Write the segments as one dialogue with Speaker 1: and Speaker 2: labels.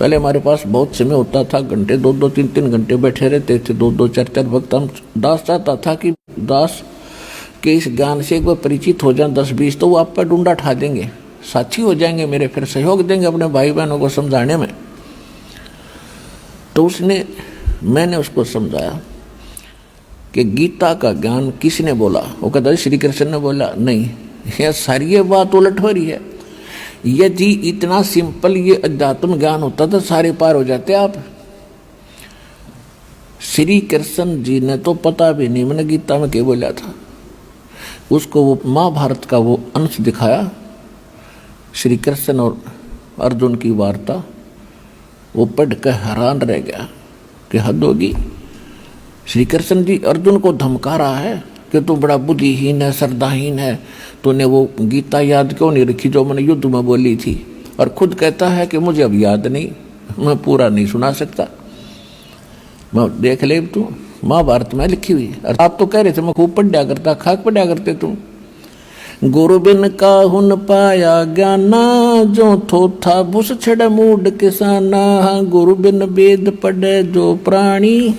Speaker 1: पहले हमारे पास बहुत समय होता था, घंटे 2-2 3-3 घंटे बैठे रहते थे, 2-2 4-4 भक्त। हम दास चाहता था कि दास के इस ज्ञान से एक बार परिचित हो जाए 10-20, तो वो आप पर डूंडा ठा देंगे, साथी हो जाएंगे मेरे, फिर सहयोग देंगे अपने भाई बहनों को समझाने में। तो मैंने उसको समझाया कि गीता का ज्ञान किसने बोला? वो कहता श्री कृष्ण ने बोला। नहीं, यह सारी ये बात उलट हो रही है। यदि इतना सिंपल ये अध्यात्म ज्ञान होता तो सारे पार हो जाते आप। श्री कृष्ण जी ने तो पता भी नहीं मैंने गीता में क्या बोला था। उसको वो महाभारत का वो अंश दिखाया, श्री कृष्ण और अर्जुन की वार्ता, वो पढ़ कर हैरान रह गया कि हद होगी। श्री कृष्ण जी अर्जुन को धमका रहा है कि तू बड़ा बुद्धिहीन है, श्रद्धाहीन है, तूने वो गीता याद क्यों नहीं रखी जो मैंने युद्ध में बोली थी? और खुद कहता है कि मुझे अब याद नहीं, मैं पूरा नहीं सुना सकता। मैं देख ले तू, महाभारत में लिखी हुई। और आप तो कह रहे थे मैं खूब पढ़ा करता, खाक पढ़ा करते तुम। गुरु बिन काहुन पाया ज्ञाना, जो थोथा भूस छड़ मूड किसाना। गुरु बिन वेद पढ़े जो प्राणी,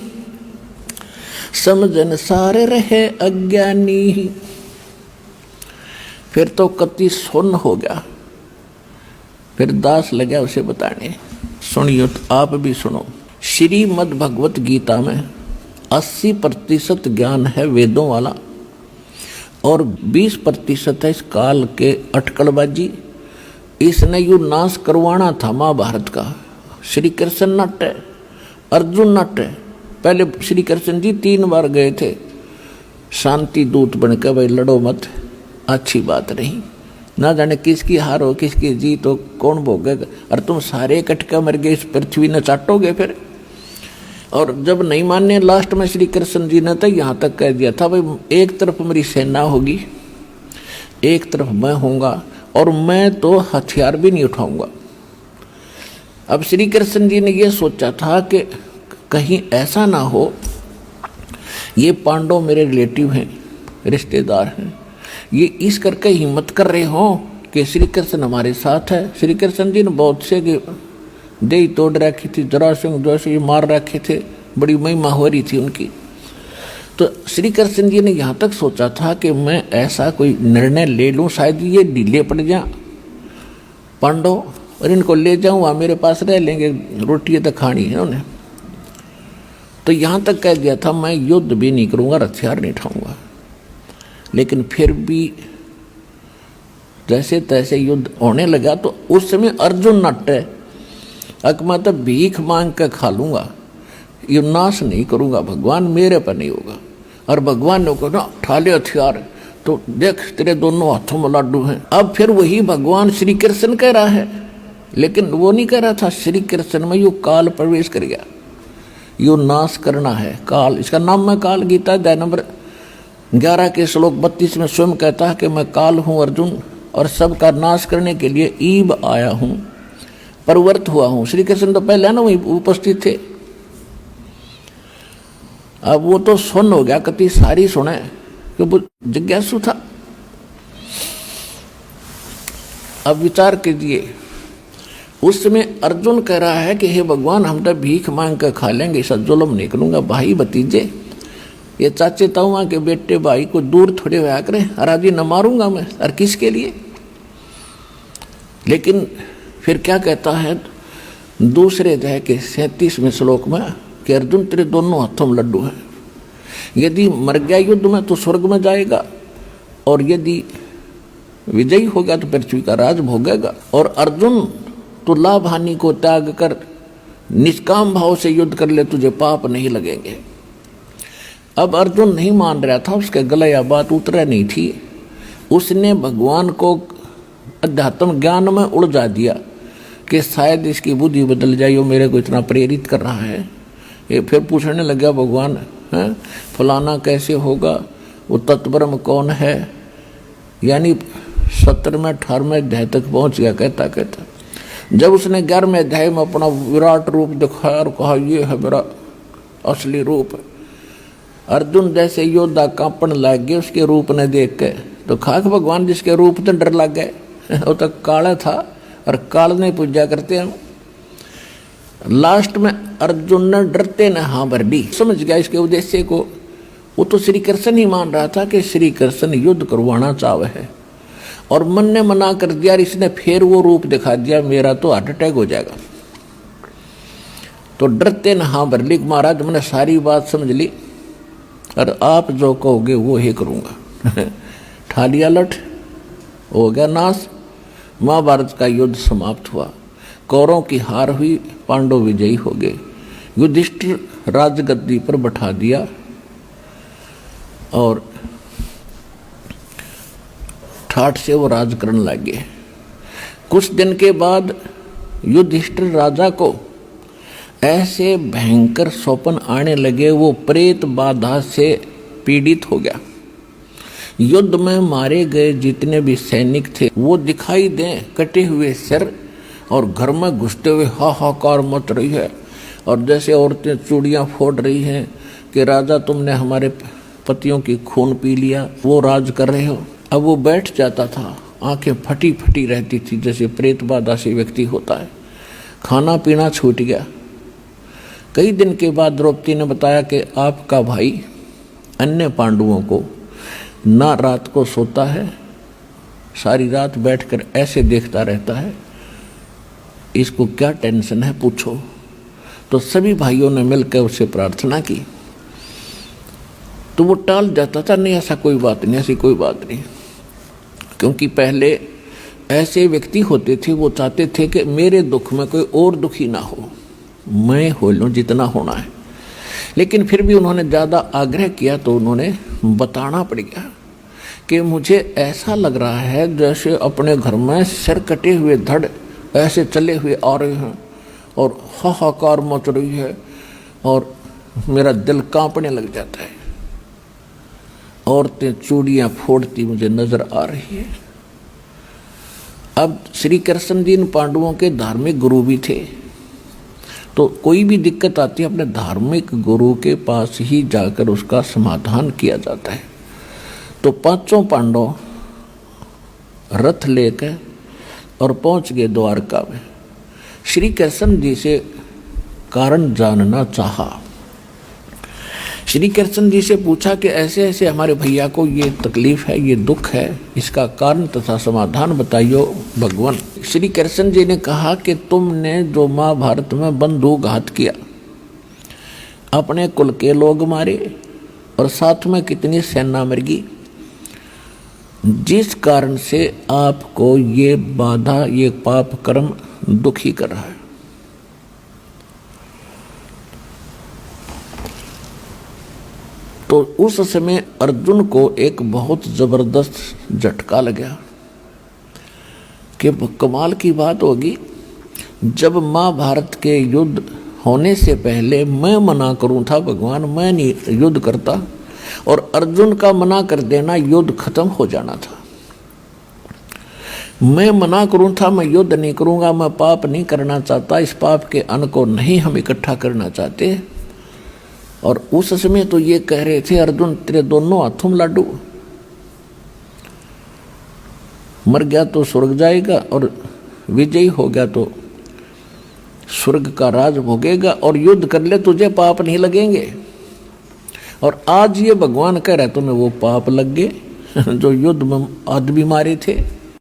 Speaker 1: समझन सारे रहे अज्ञानी। फिर तो कति सुन्न हो गया। फिर दास लगा उसे बताने। सुनियो तो आप भी सुनो। श्रीमद् भगवत गीता में 80% ज्ञान है वेदों वाला और 20% है इस काल के अटकलबाजी। इसने यू नाश करवाना था महाभारत का। श्री कृष्ण नट है, अर्जुन नट है। पहले श्री कृष्ण जी 3 बार गए थे शांति दूत बनकर, भाई लड़ो मत, अच्छी बात नहीं, ना जाने किसकी हार हो किसकी जीत हो, कौन भोगेगा। और तुम सारे इकट्ठे मर गए, इस पृथ्वी ने चाटोगे फिर। और जब नहीं माने लास्ट में श्री कृष्ण जी ने तो यहाँ तक कह दिया था, भाई एक तरफ मेरी सेना होगी, एक तरफ मैं होऊंगा, और मैं तो हथियार भी नहीं उठाऊंगा। अब श्री कृष्ण जी ने यह सोचा था कि कहीं ऐसा ना हो, ये पांडव मेरे रिलेटिव हैं, रिश्तेदार हैं, ये इस करके हिम्मत कर रहे हो कि श्री कृष्ण हमारे साथ है। श्री कृष्ण जी ने बहुत से की दे तोड़ रखी थी, जरासंध जैसे मार रखे थे, बड़ी महिमा हो रही थी उनकी। तो श्री कृष्ण जी ने यहाँ तक सोचा था कि मैं ऐसा कोई निर्णय ले लूँ, शायद ये ढीले पड़ जाए पांडव, और इनको ले जाऊँ वहाँ मेरे पास रह लेंगे, रोटी तो खानी है उन्हें। तो यहाँ तक कह दिया था मैं युद्ध भी नहीं करूँगा, हथियार नहीं उठाऊँगा। लेकिन फिर भी जैसे तैसे युद्ध होने लगा। तो उस समय अर्जुन नट है, मैं तो भीख मांग कर खा लूँगा, ये नाश नहीं करूँगा, भगवान मेरे पर नहीं होगा। और भगवान ने कहा उठा ले हथियार, तो देख तेरे दोनों हाथों में लाडू हैं। अब फिर वही भगवान श्री कृष्ण कह रहा है, लेकिन वो नहीं कह रहा था। श्री कृष्ण में यू काल प्रवेश कर गया, यो नाश करना है काल। इसका नाम है काल। गीता अध्याय नंबर 11 के श्लोक 32 में स्वयं कहता है कि मैं काल हूँ अर्जुन, और सबका नाश करने के लिए ईब आया हूँ, परिवर्त हुआ हूँ। श्री कृष्ण तो पहले ना वही उपस्थित थे। अब वो तो सुन हो गया, कति सारी सुने कि वो जिज्ञासु था। अब विचार कीजिए, उस समय अर्जुन कह रहा है कि हे भगवान हम तो भीख मांग कर खा लेंगे, ऐसा जुल्म नहीं करूंगा। भाई भतीजे, ये चाचे ताऊआ के बेटे भाई को दूर थोड़े होया करें, अराजी न मारूंगा मैं, और किसके लिए? लेकिन फिर क्या कहता है दूसरे अध्याय के 37वें श्लोक में कि अर्जुन तेरे दोनों हाथों में लड्डू हैं, यदि मर गया युद्ध में तो स्वर्ग में जाएगा, और यदि विजयी होगा तो पृथ्वी का राज भोगेगा। और अर्जुन तो लाभ हानि को त्याग कर निष्काम भाव से युद्ध कर ले, तुझे पाप नहीं लगेंगे। अब अर्जुन नहीं मान रहा था, उसके गले या बात उतर नहीं थी। उसने भगवान को अध्यात्म ज्ञान में उलझा दिया कि शायद इसकी बुद्धि बदल जाए, वो मेरे को इतना प्रेरित कर रहा है। ये फिर पूछने लगा भगवान है फलाना कैसे होगा, वो तत्ब्रह्म कौन है, यानी 17वें 18वें अध्याय तक पहुंच गया कहता कहता। जब उसने 11वें अध्याय में अपना विराट रूप दिखाया और कहा ये है मेरा असली रूप, अर्जुन जैसे योद्धा कांपन लग गए उसके रूप ने देख के। तो खाक भगवान जिसके रूप तो डर लग गए, वो तो काला था और काल नहीं पूजा करते हम। लास्ट में अर्जुन ने डरते ने हाँ भर दी, समझ गया इसके उद्देश्य को। वो तो श्री कृष्ण ही मान रहा था कि श्री कृष्ण युद्ध करवाना चाहे है, और मन ने मना कर दिया। इसने फिर वो रूप दिखा दिया, मेरा तो हार्ट अटैक हो जाएगा। तो डरते ने हाँ भर ली, महाराज मैंने सारी बात समझ ली और आप जो कहोगे वो ही करूँगा। ठालिया लठ हो गया नाश। महाभारत का युद्ध समाप्त हुआ, कौरवों की हार हुई, पांडव विजयी हो गए। युधिष्ठिर राजगद्दी पर बैठा दिया और ठाठ से वो राज करने लगे। कुछ दिन के बाद युधिष्ठिर राजा को ऐसे भयंकर स्वप्न आने लगे, वो प्रेत बाधा से पीड़ित हो गया। युद्ध में मारे गए जितने भी सैनिक थे वो दिखाई दें, कटे हुए सिर, और घर में घुसते हुए हाहाकार मच रही है, और जैसे औरतें चूड़ियां फोड़ रही हैं कि राजा तुमने हमारे पतियों की खून पी लिया, वो राज कर रहे हो। अब वो बैठ जाता था, आंखें फटी फटी रहती थी जैसे प्रेत बाधा से व्यक्ति होता है। खाना पीना छूट गया। कई दिन के बाद द्रौपदी ने बताया कि आपका भाई अन्य पांडवों को ना रात को सोता है, सारी रात बैठकर ऐसे देखता रहता है, इसको क्या टेंशन है पूछो। तो सभी भाइयों ने मिलकर उससे प्रार्थना की, तो वो टाल जाता था, नहीं ऐसा कोई बात नहीं, ऐसी कोई बात नहीं। क्योंकि पहले ऐसे व्यक्ति होते थे, वो चाहते थे कि मेरे दुख में कोई और दुखी ना हो, मैं हो लूँ जितना होना है। लेकिन फिर भी उन्होंने ज़्यादा आग्रह किया तो उन्होंने बताना पड़ गया कि मुझे ऐसा लग रहा है जैसे अपने घर में सिर कटे हुए धड़ ऐसे चले हुए आ रहे हैं और हाहाकार मच रही है और मेरा दिल कांपने लग जाता है। औरतें चूड़ियाँ फोड़ती मुझे नजर आ रही है। अब श्री कृष्ण जी इन पांडवों के धार्मिक गुरु भी थे, तो कोई भी दिक्कत आती है अपने धार्मिक गुरु के पास ही जाकर उसका समाधान किया जाता है। तो पांचों पांडव रथ लेकर और पहुंच गए द्वारका में। श्री कृष्ण जी से कारण जानना चाहा। श्री कृष्ण जी से पूछा कि ऐसे ऐसे हमारे भैया को ये तकलीफ है, ये दुख है, इसका कारण तथा समाधान बताइयो भगवान। श्री कृष्ण जी ने कहा कि तुमने जो महाभारत में बंधुघात किया, अपने कुल के लोग मारे और साथ में कितनी सेना मर गई, जिस कारण से आपको ये बाधा, ये पाप कर्म दुखी कर रहा है। तो उस समय अर्जुन को एक बहुत जबरदस्त झटका लगा कि कमाल की बात होगी, जब महाभारत के युद्ध होने से पहले मैं मना करूं था भगवान, मैं नहीं युद्ध करता, और अर्जुन का मना कर देना युद्ध खत्म हो जाना था। मैं मना करूं था, मैं युद्ध नहीं करूंगा, मैं पाप नहीं करना चाहता, इस पाप के अन्न को नहीं हम इकट्ठा करना चाहते। और उस समय तो ये कह रहे थे अर्जुन तेरे दोनों हाथों में लाडू, मर गया तो स्वर्ग जाएगा और विजयी हो गया तो स्वर्ग का राज भोगेगा, और युद्ध कर ले तुझे पाप नहीं लगेंगे। और आज ये भगवान कह रहे तुम्हें वो पाप लग गए जो युद्ध में आदमी मारे थे।